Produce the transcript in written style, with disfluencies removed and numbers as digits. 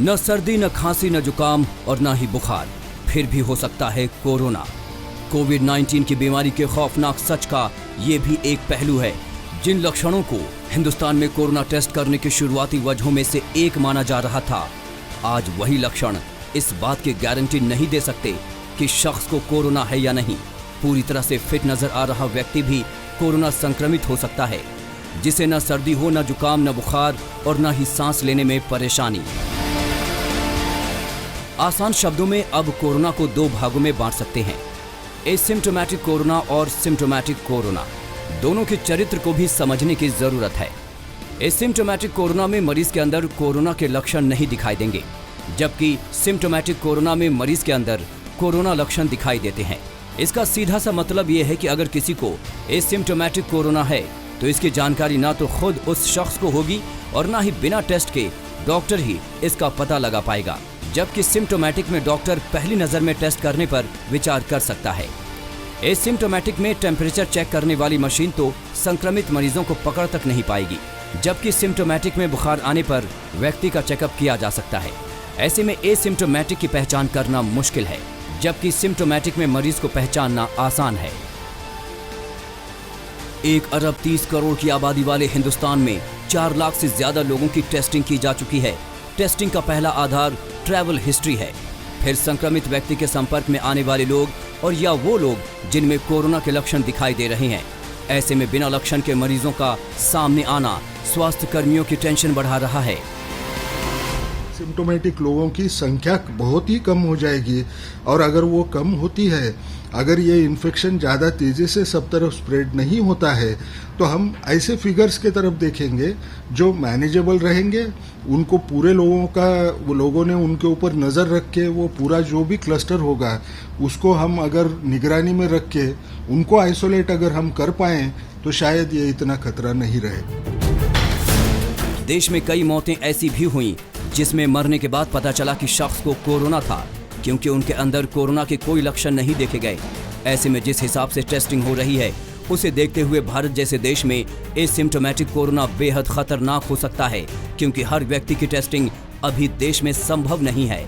न सर्दी, न खांसी, न जुकाम और न ही बुखार, फिर भी हो सकता है कोरोना। कोविड-19 की बीमारी के खौफनाक सच का ये भी एक पहलू है। जिन लक्षणों को हिंदुस्तान में कोरोना टेस्ट करने की शुरुआती वजहों में से एक माना जा रहा था, आज वही लक्षण इस बात की गारंटी नहीं दे सकते कि शख्स को कोरोना है या नहीं। पूरी तरह से फिट नजर आ रहा व्यक्ति भी कोरोना संक्रमित हो सकता है, जिसे न सर्दी हो, न जुकाम, न बुखार और न ही सांस लेने में परेशानी। आसान शब्दों में अब कोरोना को दो भागों में बांट सकते हैं, एसिम्प्टोमेटिक कोरोना और सिम्प्टोमेटिक कोरोना। दोनों के चरित्र को भी समझने की जरूरत है। एसिम्प्टोमेटिक कोरोना में मरीज के अंदर कोरोना के लक्षण नहीं दिखाई देंगे, जबकि सिम्प्टोमेटिक कोरोना में मरीज के अंदर कोरोना लक्षण दिखाई देते हैं। इसका सीधा सा मतलब यह है कि अगर किसी को एसिम्प्टोमेटिक कोरोना है तो इसकी जानकारी ना तो खुद उस शख्स को होगी और ना ही बिना टेस्ट के डॉक्टर ही इसका पता लगा पाएगा, जबकि सिम्प्टोमेटिक में डॉक्टर पहली नजर में टेस्ट करने पर विचार कर सकता है। एसिम्प्टोमेटिक में टेम्परेचर चेक करने वाली मशीन तो संक्रमित मरीजों को पकड़ तक नहीं पाएगी, जबकि सिम्प्टोमेटिक में बुखार आने पर व्यक्ति का चेकअप किया जा सकता है। ऐसे में एसिम्प्टोमेटिक की पहचान करना मुश्किल है, जबकि सिम्प्टोमेटिक में मरीज को पहचानना आसान है। 1 अरब 30 करोड़ की आबादी वाले हिंदुस्तान में 4 लाख से ज्यादा लोगों की टेस्टिंग की जा चुकी है। टेस्टिंग का पहला आधार ट्रैवल हिस्ट्री है, फिर संक्रमित व्यक्ति के संपर्क में आने वाले लोग और या वो लोग जिनमें कोरोना के लक्षण दिखाई दे रहे हैं। ऐसे में बिना लक्षण के मरीजों का सामने आना स्वास्थ्य कर्मियों की टेंशन बढ़ा रहा है। सिम्प्टोमेटिक लोगों की संख्या बहुत ही कम हो जाएगी, और अगर वो कम होती है, अगर ये इन्फेक्शन ज़्यादा तेज़ी से सब तरफ स्प्रेड नहीं होता है, तो हम ऐसे फिगर्स के तरफ देखेंगे जो मैनेजेबल रहेंगे। उनको पूरे लोगों ने उनके ऊपर नज़र रख के वो पूरा जो भी क्लस्टर होगा उसको हम अगर निगरानी में रख के उनको आइसोलेट अगर हम कर पाएं तो शायद ये इतना खतरा नहीं रहे। देश में कई मौतें ऐसी भी हुई जिसमें मरने के बाद पता चला कि शख्स को कोरोना था, क्योंकि उनके अंदर कोरोना के कोई लक्षण नहीं देखे गए। ऐसे में जिस हिसाब से टेस्टिंग हो रही है, उसे देखते हुए भारत जैसे देश में एसिम्प्टोमेटिक कोरोना बेहद खतरनाक हो सकता है, क्योंकि हर व्यक्ति की टेस्टिंग अभी देश में संभव नहीं है।